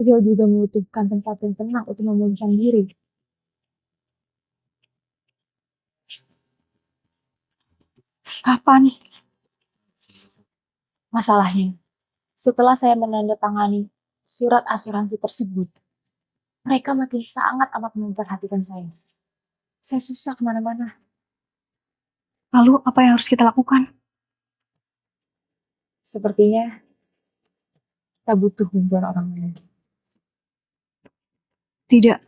Dia juga membutuhkan tempat yang tenang untuk memulihkan diri. Kapan? Masalahnya, setelah saya menandatangani surat asuransi tersebut, mereka makin sangat amat memperhatikan saya. Saya susah kemana-mana. Lalu apa yang harus kita lakukan? Sepertinya kita butuh bantuan orang lain. Tidak,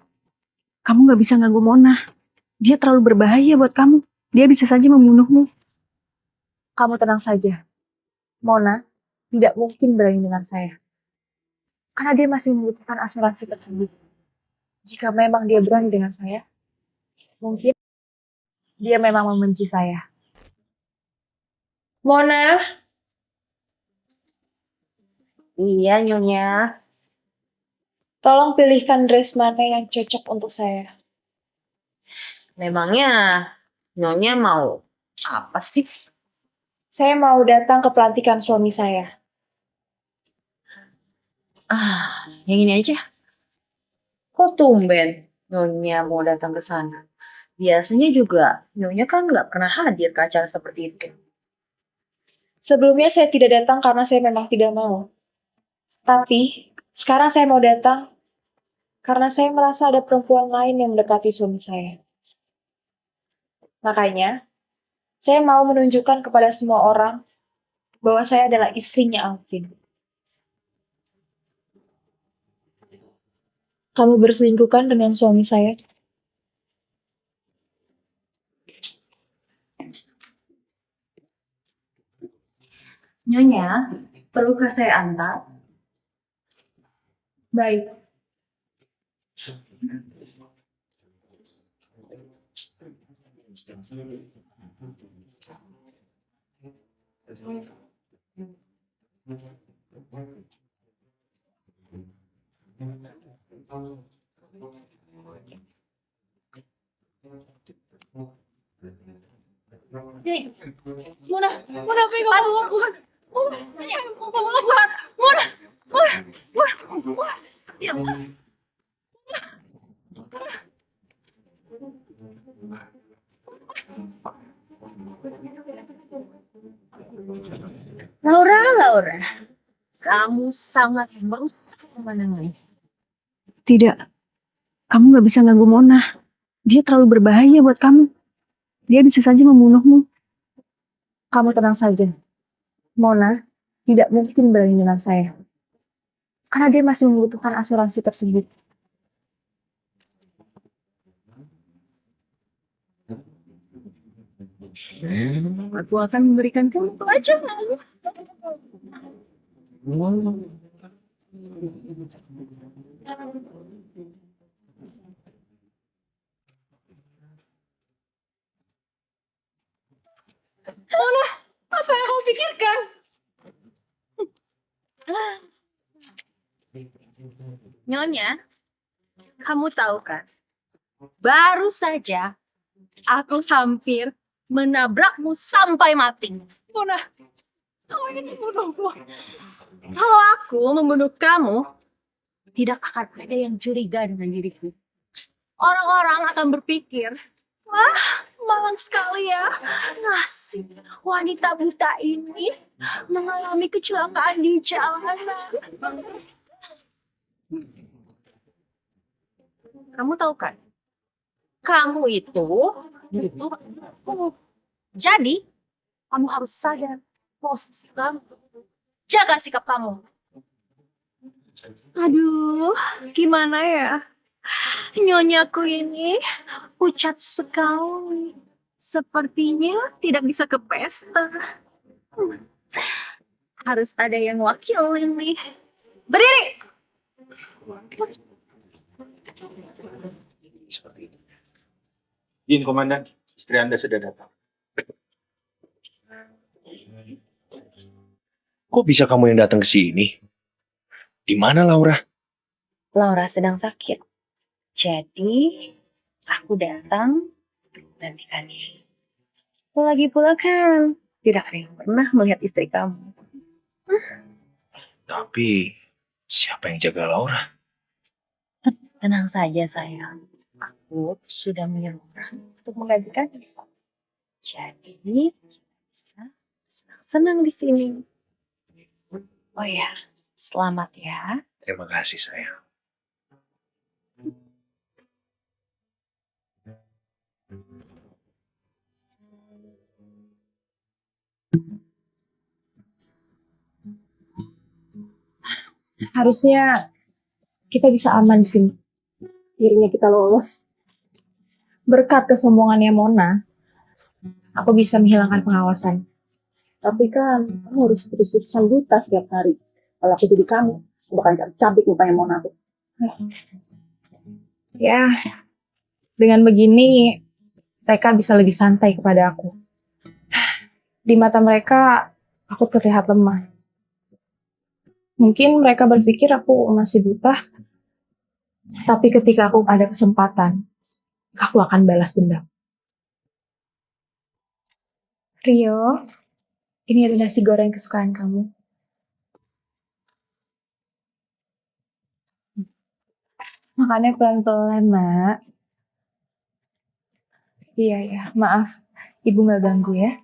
kamu gak bisa ganggu Mona. Dia terlalu berbahaya buat kamu. Dia bisa saja membunuhmu. Kamu tenang saja. Mona tidak mungkin berani dengan saya. Karena dia masih membutuhkan asuransi tersebut. Jika memang dia berani dengan saya, mungkin dia memang membenci saya. Mona? Iya, Nyonya. Tolong pilihkan dress mana yang cocok untuk saya. Memangnya Nyonya mau apa sih? Saya mau datang ke pelantikan suami saya. Yang ini aja. Kok tumben Nyonya mau datang ke sana? Biasanya juga Nyonya kan nggak pernah hadir ke acara seperti itu. Sebelumnya saya tidak datang karena saya memang tidak mau. Tapi sekarang saya mau datang karena saya merasa ada perempuan lain yang mendekati suami saya. Makanya, saya mau menunjukkan kepada semua orang bahwa saya adalah istrinya Alvin. Kamu berselingkuhkan dengan suami saya? Nyonya, perlukah saya antar? Baik. Mona, Mona pegang aku, Mona, ini aku kamu lakukan, Mona, Mona, Mona, Mona, ya, Laura, kamu sangat merusak pemandangan. Tidak. Kamu gak bisa ganggu Mona. Dia terlalu berbahaya buat kamu. Dia bisa saja membunuhmu. Kamu tenang saja. Mona tidak mungkin berani dengan saya. Karena dia masih membutuhkan asuransi tersebut. Aku akan memberikan kamu pelajaran. Mona, apa yang kamu pikirkan? Nyonya, kamu tahu kan? Baru saja aku hampir menabrakmu sampai mati. Mona, kamu ingin membunuhku. Kalau aku membunuh kamu, tidak akan ada yang curiga dengan diriku. Orang-orang akan berpikir, wah, malang sekali ya. Nasib wanita buta ini mengalami kecelakaan di jalanan. Kamu tahu kan? Kamu itu butuh aku. Jadi, kamu harus sadar posisi kamu. Jaga sikap kamu. Aduh, gimana ya? Nyonyaku ini pucat sekali. Sepertinya tidak bisa ke pesta. Harus ada yang wakilin nih. Berdiri! Seperti itu. Izin Komandan, istri Anda sudah datang. Kok bisa kamu yang datang ke sini? Di mana Laura? Laura sedang sakit. Jadi, aku datang gantikannya. Lagi pula kan, tidak ada yang pernah melihat istri kamu. Tapi, siapa yang jaga Laura? Tenang saja sayang. Aku sudah menyuruh orang untuk menggantikan. Jadi bisa senang-senang di sini. Oh ya, selamat ya. Terima kasih sayang. Harusnya kita bisa aman di sini. Akhirnya kita lolos. Berkat kesombongannya Mona, aku bisa menghilangkan pengawasan. Tapi kan, kamu harus terus-terusan buta setiap hari. Kalau aku jadi kamu, aku bakal cabik mukanya Mona tuh. Ya, dengan begini, mereka bisa lebih santai kepada aku. Di mata mereka, aku terlihat lemah. Mungkin mereka berpikir aku masih buta, tapi ketika aku ada kesempatan, aku akan balas dendam. Rio, ini ada nasi goreng kesukaan kamu. Makannya pelan-pelan, Nak. Iya, ya. Maaf, Ibu nggak ganggu ya.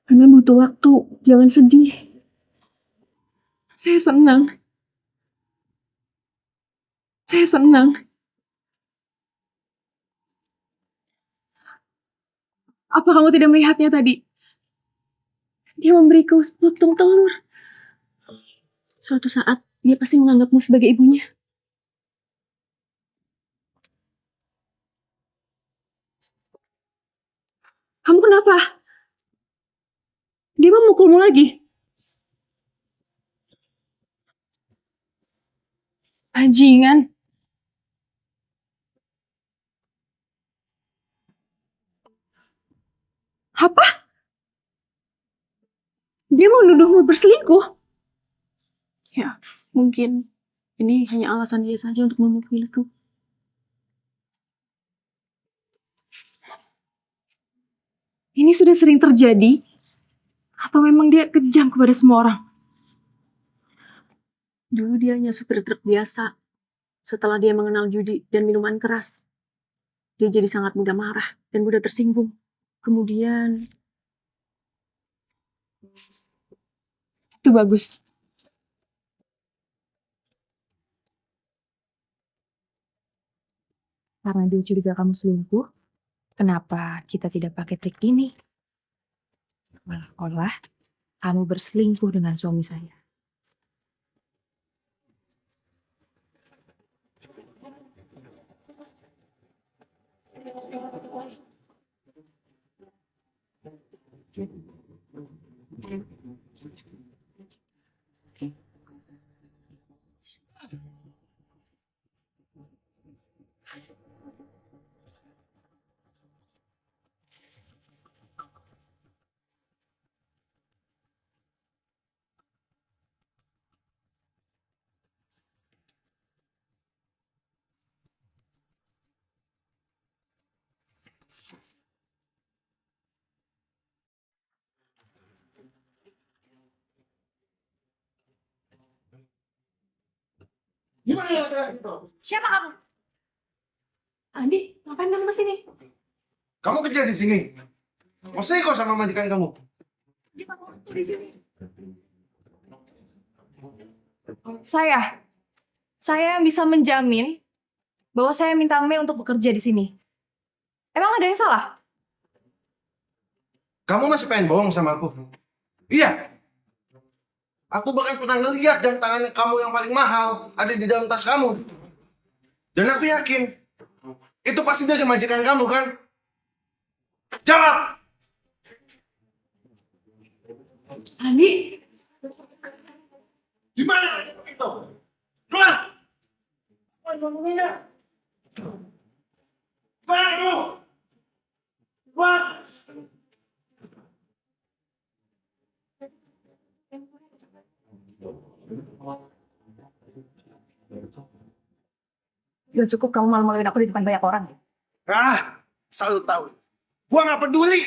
Anda butuh waktu, jangan sedih. Saya senang. Saya senang. Apa kamu tidak melihatnya tadi? Dia memberiku sepotong telur. Suatu saat, dia pasti menganggapmu sebagai ibunya. Kamu kenapa? Dia memukulmu lagi? Bajingan. Apa? Dia mau nuduhmu berselingkuh? Ya, mungkin ini hanya alasan dia saja untuk memukuliku. Ini sudah sering terjadi? Atau memang dia kejam kepada semua orang? Dulu dia hanya supir truk biasa. Setelah dia mengenal judi dan minuman keras, dia jadi sangat mudah marah dan mudah tersinggung. Kemudian, itu bagus. Karena dia curiga kamu selingkuh, kenapa kita tidak pakai trik ini? Malah kamu berselingkuh dengan suami saya. Gimana ya itu? Siapa kamu? Andi, ngapain kamu kesini? Kamu kerja di sini? Mau kok sama majikan kamu? Di sini. Saya bisa menjamin bahwa saya minta Mei untuk bekerja di sini. Emang ada yang salah? Kamu masih pengen bohong sama aku? Iya. Aku bahkan pernah ngeliat jam tangan kamu yang paling mahal ada di dalam tas kamu. Dan aku yakin itu pasti dari majikan kamu kan? Jawab! Andi, Di mana itu? Keluar! Apa yang ngomongnya? Di mana? Udah cukup kamu malu-maluin aku di depan banyak orang. Ah, selalu tahu. Gua nggak peduli.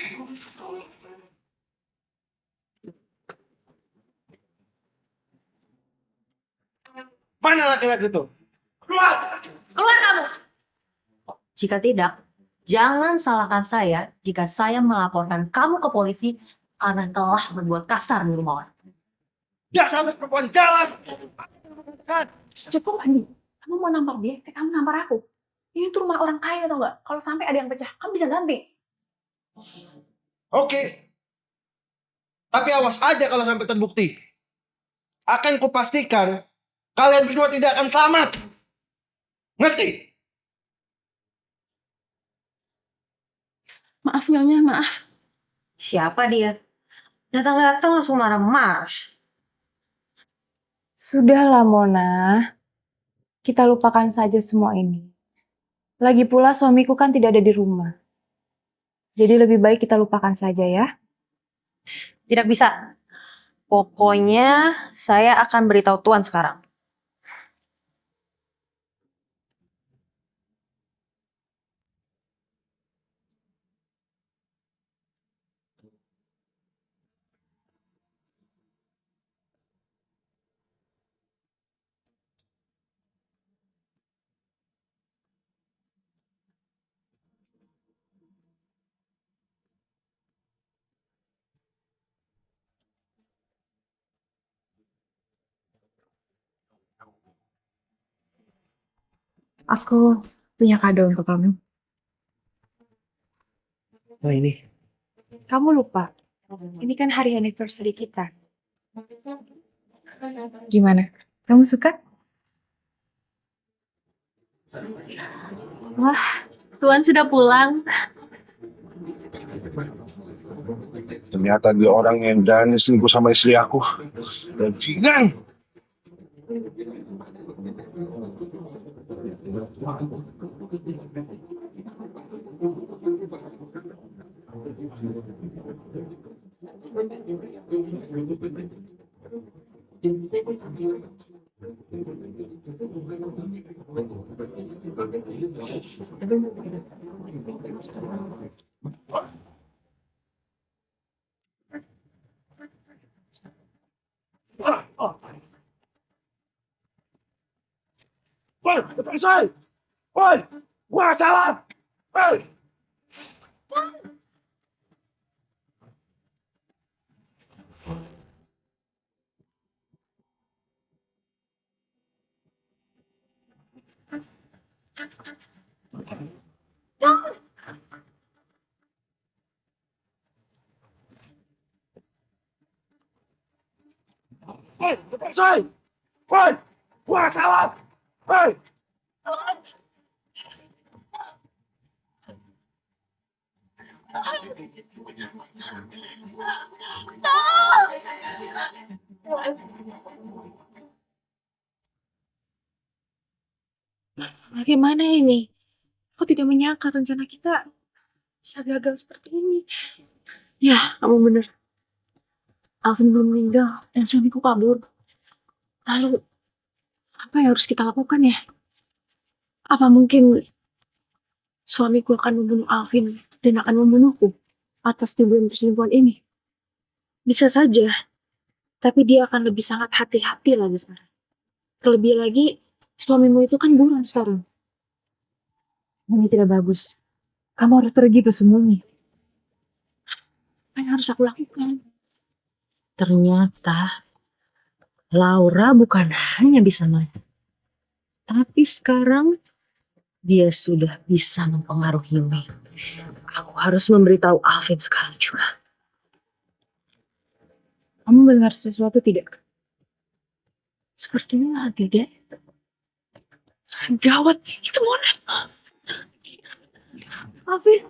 Mana laki-laki itu? Keluar! Keluar kamu! Jika tidak, jangan salahkan saya jika saya melaporkan kamu ke polisi karena telah berbuat kasar di rumah orang. Dasar perempuan jalan. Cukup, Andi. Kamu mau nampar dia, kayak kamu nampar aku. Ini tuh rumah orang kaya, tau nggak? Kalau sampai ada yang pecah, kamu bisa ganti. Oke. Tapi awas aja kalau sampai terbukti. Akan kupastikan kalian berdua tidak akan selamat. Ngerti? Maaf, Nyonya, maaf. Siapa dia? Datang-datang langsung marah-marah. Sudahlah, Mona. Kita lupakan saja semua ini. Lagi pula suamiku kan tidak ada di rumah. Jadi lebih baik kita lupakan saja ya. Tidak bisa. Pokoknya saya akan beritahu Tuan sekarang. Aku punya kado untuk kamu. Nah ini. Kamu lupa, ini kan hari anniversary kita. Gimana? Kamu suka? Wah, Tuan sudah pulang. Ternyata dia orang yang berani selingkuh sama istri aku. Bajingan! Woi, lepas saya! Woi, gua salah! Woi! Woi, lepas saya! Woi, gua salah! Woi! Bagaimana ini? Aku tidak menyangka rencana kita bisa gagal seperti ini. Ya, kamu bener. Alvin belum meninggal dan suamiku kabur. Lalu, apa yang harus kita lakukan ya? Apa mungkin suamiku akan membunuh Alvin dan akan membunuhku atas tuduhan perselingkuhan ini? Bisa saja, tapi dia akan lebih sangat hati-hati lagi sekarang. Terlebih lagi, suamimu itu kan buron sekarang. Ini tidak bagus. Kamu harus pergi bersembunyi. Apa yang harus aku lakukan? Ternyata Laura bukan hanya bisa main, tapi sekarang dia sudah bisa mempengaruhi Mei. Aku harus memberitahu Alvin sekarang juga. Kamu mendengar sesuatu tidak? Sepertinya tidak. Gawat, itu Mona. Alvin.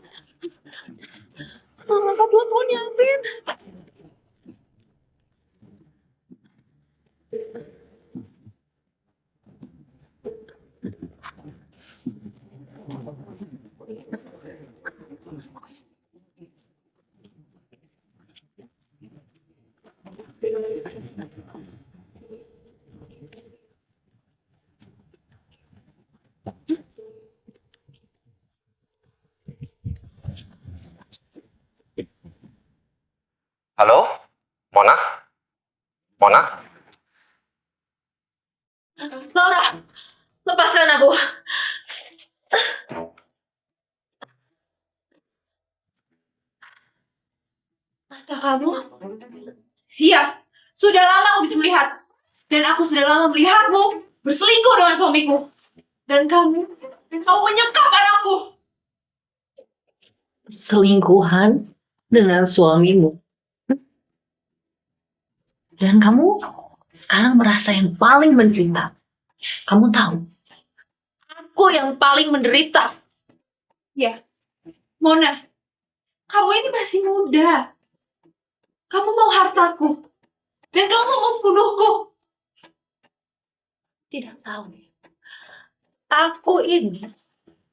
Angkat teleponnya, Alvin. kamu? Iya, sudah lama aku bisa melihat. Dan aku sudah lama melihatmu berselingkuh dengan suamiku. Dan kamu menyekap anakku. Selingkuhan dengan suamimu. Dan kamu sekarang merasa yang paling menderita. Kamu tahu, aku yang paling menderita. Ya, Mona, kamu ini masih muda. Kamu mau hartaku. Dan kamu mau membunuhku. Tidak tahu. Aku ini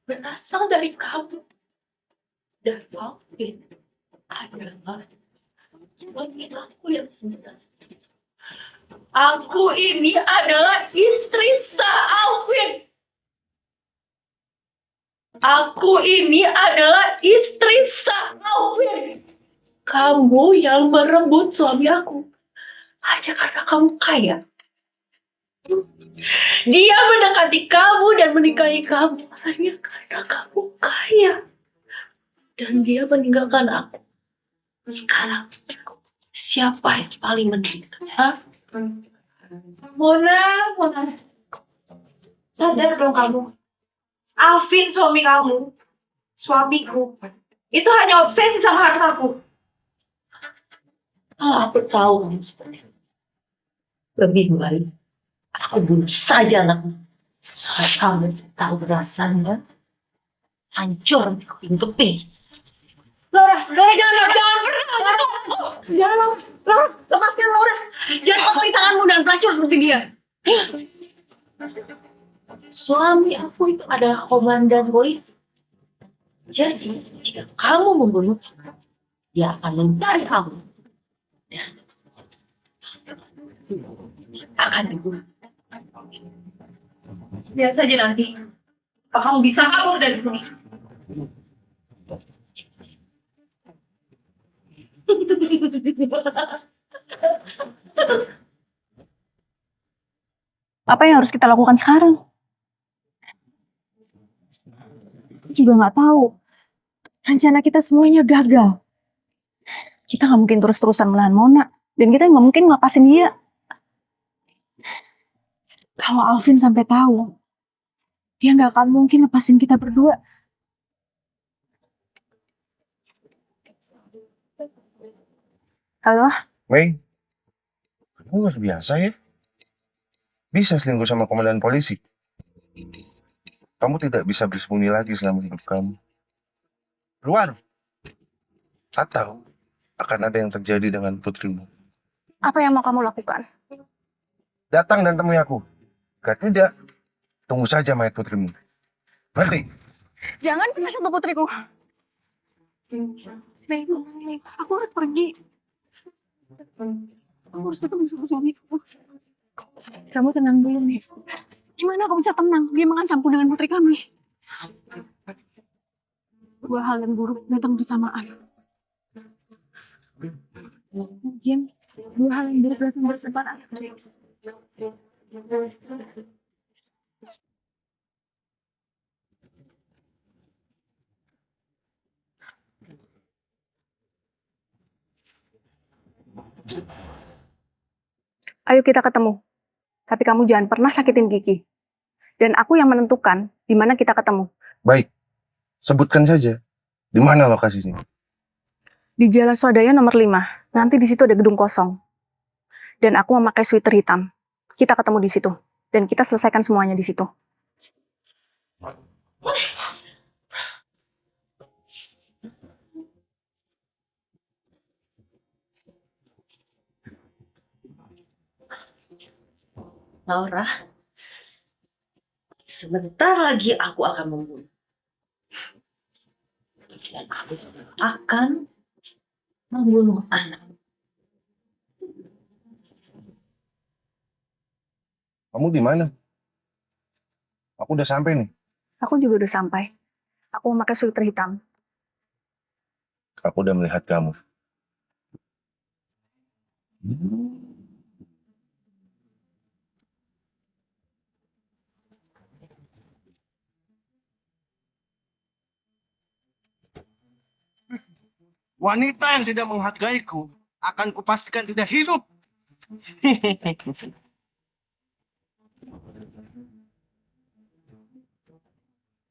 berasal dari kamu. Dan Alvin adalah suami aku yang sebenarnya. Aku ini adalah istri sah Alvin. Aku ini adalah istri sah Alvin. Kamu yang merebut suami aku hanya karena kamu kaya. Dia mendekati kamu dan menikahi kamu hanya karena kamu kaya. Dan dia meninggalkan aku. Sekarang, siapa yang paling menderita? Hah? Mona. Sadar dong kamu. Alvin suami kamu. Suamiku. Itu hanya obsesi sama hartaku. Kalau aku tahu kamu seperti itu, lebih baik aku bunuh saja anakmu. Supaya kamu tahu rasanya hancur keping-keping. Laura, jangan pernah. Jangan, Laura, lepaskan Laura. Jangan potong tanganmu dan pelacur seperti dia. Suami aku itu adalah komandan polisi. Jadi, jika kamu membunuh, dia akan mencari kamu. Dan akan dibunuh. Lihat saja nanti. Kamu bisa kabur dari sini. Apa yang harus kita lakukan sekarang? Aku juga nggak tahu. Rencana kita semuanya gagal. Kita nggak mungkin terus-terusan menahan Mona. Dan kita nggak mungkin ngelepasin dia. Kalau Alvin sampai tahu, dia nggak akan mungkin lepasin kita berdua. Halo? Mei, kamu luar biasa ya. Bisa selingkuh sama komandan polisi. Kamu tidak bisa bersembunyi lagi selama hidup kamu. Keluar. Atau akan ada yang terjadi dengan putrimu. Apa yang mau kamu lakukan? Datang dan temui aku. Jika tidak, tunggu saja mayat putrimu. Ngerti? Jangan pernah sentuh putriku. Mei, aku harus pergi. Aku harus ketemu sama suamiku. Kamu tenang dulu, nih. Gimana aku bisa tenang? Dia mengancamku dengan putri kami. Dua hal yang buruk datang bersamaan. Mungkin dua hal yang buruk datang bersamaan. Ayo kita ketemu. Tapi kamu jangan pernah sakitin Kiki. Dan aku yang menentukan di mana kita ketemu. Baik. Sebutkan saja. Di mana lokasinya? Di Jalan Swadaya nomor 5. Nanti di situ ada gedung kosong. Dan aku memakai sweater hitam. Kita ketemu di situ. Dan kita selesaikan semuanya di situ. Laura, sebentar lagi aku akan membunuh. Dan aku juga akan membunuh anak. Kamu di mana? Aku udah sampai nih. Aku juga udah sampai. Aku memakai sweater hitam. Aku udah melihat kamu. Wanita yang tidak menghargaiku akan kupastikan tidak hidup.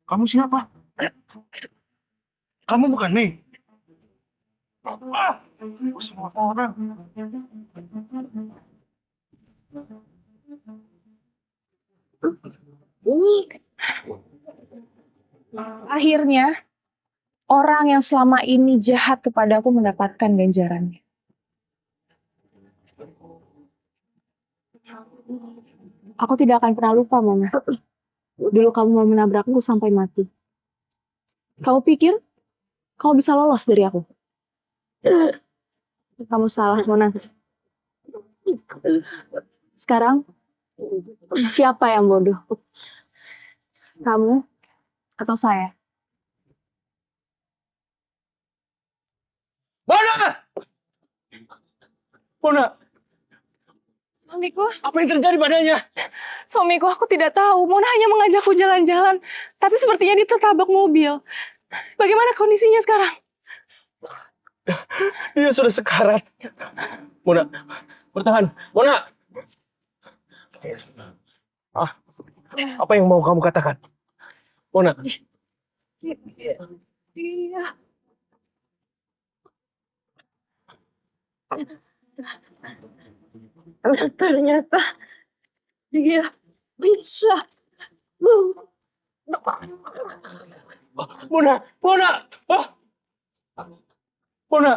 Kamu siapa? Kamu bukan Mei. Semua orang. Akhirnya, orang yang selama ini jahat kepadaku mendapatkan ganjarannya. Aku tidak akan pernah lupa, Mona. Dulu kamu mau menabrakku sampai mati. Kamu pikir kamu bisa lolos dari aku? Kamu salah, Mona. Sekarang, siapa yang bodoh? Kamu atau saya? Mona! Mona, Suamiku, apa yang terjadi padanya? suamiku aku tidak tahu. Mona hanya mengajakku jalan-jalan. Tapi sepertinya dia tertabrak mobil. Bagaimana kondisinya sekarang? Dia sudah sekarat. Mona, bertahan. Mona! Apa yang mau kamu katakan? Mona. Iya. Ternyata dia bisa. Mona! Mona! Ah! Mona!